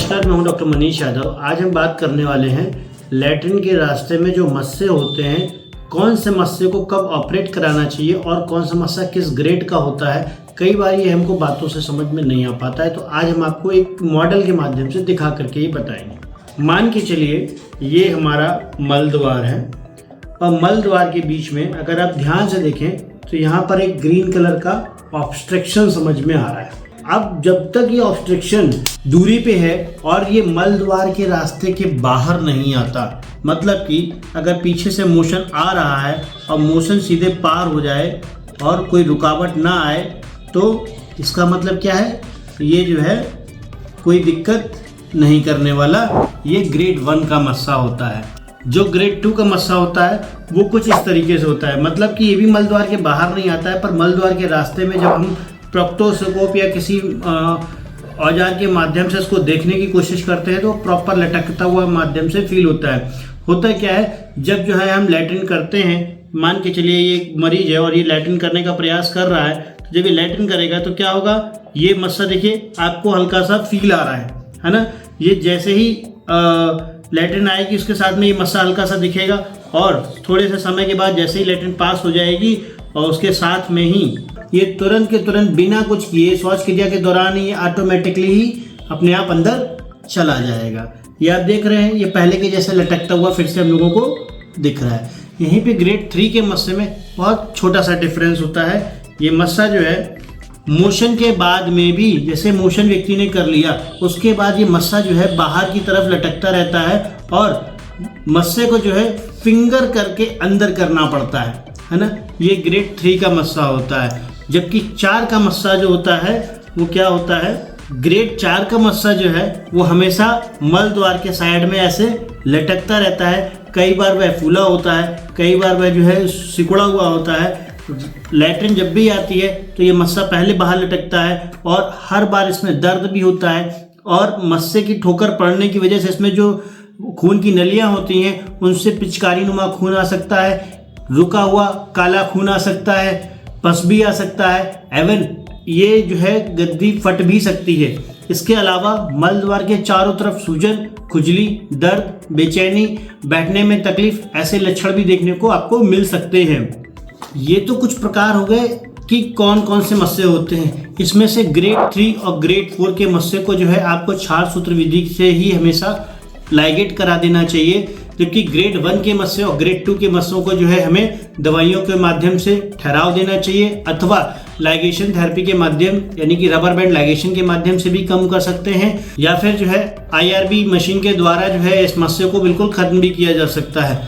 नमस्कार, मैं हूं डॉक्टर मनीष यादव। आज हम बात करने वाले हैं लैट्रिन के रास्ते में जो मस्से होते हैं, कौन से मस्से को कब ऑपरेट कराना चाहिए और कौन सा मस्सा किस ग्रेड का होता है। कई बार ये हमको बातों से समझ में नहीं आ पाता है, तो आज हम आपको एक मॉडल के माध्यम से दिखा करके ही बताएंगे। मान के चलिए ये हमारा मल द्वार है और मल द्वार के बीच में अगर आप ध्यान से देखें तो यहाँ पर एक ग्रीन कलर का ऑब्स्ट्रक्शन समझ में आ रहा है। अब जब तक ये ऑब्स्ट्रक्शन दूरी पे है और ये मल द्वार के रास्ते के बाहर नहीं आता, मतलब कि अगर पीछे से मोशन आ रहा है और मोशन सीधे पार हो जाए और कोई रुकावट ना आए, तो इसका मतलब क्या है, ये जो है कोई दिक्कत नहीं करने वाला, ये ग्रेड 1 का मस्सा होता है। जो ग्रेड 2 का मस्सा होता है वो कुछ इस तरीके से होता है, मतलब कि ये भी मल द्वार के बाहर नहीं आता है, पर मल द्वार के रास्ते में जब हम प्रोक्टोस्कोप या किसी औजार के माध्यम से इसको देखने की कोशिश करते हैं तो प्रॉपर लटकता हुआ माध्यम से फील होता है। होता क्या है, जब जो है हम लैट्रिन करते हैं, मान के चलिए ये एक मरीज है और ये लैट्रिन करने का प्रयास कर रहा है, तो जब ये लैट्रिन करेगा तो क्या होगा, ये मस्सा देखिए आपको हल्का सा फील आ रहा है ना। ये जैसे ही लैट्रिन आएगी उसके साथ में ये मस्सा हल्का सा दिखेगा और थोड़े से समय के बाद जैसे ही लैट्रिन पास हो जाएगी और उसके साथ में ही ये तुरंत के तुरंत बिना कुछ किए श्वास क्रिया के दौरान ही ऑटोमेटिकली ही अपने आप अंदर चला जाएगा। ये आप देख रहे हैं, ये पहले के जैसे लटकता हुआ फिर से हम लोगों को दिख रहा है। यहीं पे ग्रेड 3 के मस्से में बहुत छोटा सा डिफरेंस होता है। ये मस्सा जो है मोशन के बाद में भी, जैसे मोशन व्यक्ति ने कर लिया उसके बाद ये मस्सा जो है बाहर की तरफ लटकता रहता है और मस्से को जो है फिंगर करके अंदर करना पड़ता है ना। ये ग्रेड 3 का मस्सा होता है। जबकि 4 का मस्सा जो होता है वो क्या होता है, ग्रेड 4 का मस्सा जो है वो हमेशा मल द्वार के साइड में ऐसे लटकता रहता है। कई बार वह फूला होता है, कई बार वह जो है सिकुड़ा हुआ होता है। लैट्रिन जब भी आती है तो ये मस्सा पहले बाहर लटकता है और हर बार इसमें दर्द भी होता है और मस्से की ठोकर पड़ने की वजह से इसमें जो खून की नलियां होती हैं उनसे पिचकारी नुमा खून आ सकता है, रुका हुआ काला खून आ सकता है, पस भी आ सकता है, एवं ये जो है गद्दी फट भी सकती है। इसके अलावा मल द्वार के चारों तरफ सूजन, खुजली, दर्द, बेचैनी, बैठने में तकलीफ, ऐसे लक्षण भी देखने को आपको मिल सकते हैं। ये तो कुछ प्रकार हो गए कि कौन कौन से मस्से होते हैं। इसमें से ग्रेड 3 और ग्रेड 4 के मस्से को जो है आपको क्षार सूत्र विधि से ही हमेशा लाइगेट करा देना चाहिए, जबकि ग्रेड 1 के मस्से और ग्रेड 2 के मस्सों को जो है हमें दवाइयों के माध्यम से ठहराव देना चाहिए अथवा लाइगेशन थेरेपी के माध्यम, यानी कि रबर बैंड लाइगेशन के माध्यम से भी कम कर सकते हैं, या फिर जो है IRB मशीन के द्वारा जो है इस मस्से को बिल्कुल खत्म भी किया जा सकता है।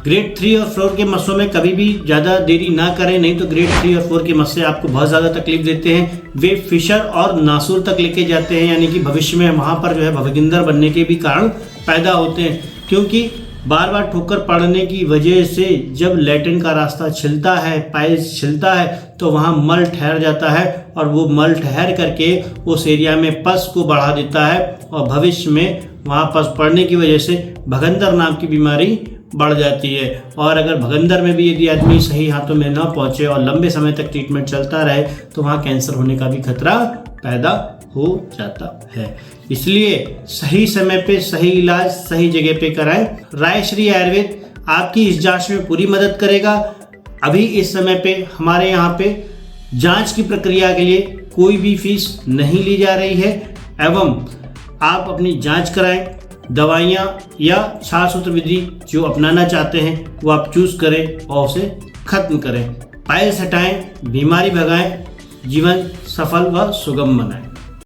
ग्रेड 3 और 4 के मस्सों में कभी भी ज़्यादा देरी ना करें, नहीं तो ग्रेड 3 और 4 के मस्से आपको बहुत ज़्यादा तकलीफ देते हैं। वे फिशर और नासूर तक लेके जाते हैं, यानी कि भविष्य में वहाँ पर जो है भवगिंदर बनने के भी कारण पैदा होते हैं, क्योंकि बार बार ठोकर पड़ने की वजह से जब लैट्रिन का रास्ता छिलता है, पाइल्स छिलता है, तो वहाँ मल ठहर जाता है और वो मल ठहर करके उस एरिया में पस को बढ़ा देता है और भविष्य में वहाँ पस पड़ने की वजह से भगंदर नाम की बीमारी बढ़ जाती है। और अगर भगंदर में भी यदि आदमी सही हाथों में न पहुँचे और लंबे समय तक ट्रीटमेंट चलता रहे तो वहाँ कैंसर होने का भी खतरा पैदा हो जाता है। इसलिए सही समय पे सही इलाज सही जगह पे कराएं। रायश्री आयुर्वेद आपकी इस जांच में पूरी मदद करेगा। अभी इस समय पे हमारे यहाँ पे जांच की प्रक्रिया के लिए कोई भी फीस नहीं ली जा रही है, एवं आप अपनी जांच कराएं। दवाइयाँ या क्षार सूत्र विधि जो अपनाना चाहते हैं वो आप चूज करें और उसे खत्म करें। पाइल्स हटाएं, बीमारी भगाएं, जीवन सफल व सुगम बनाएं।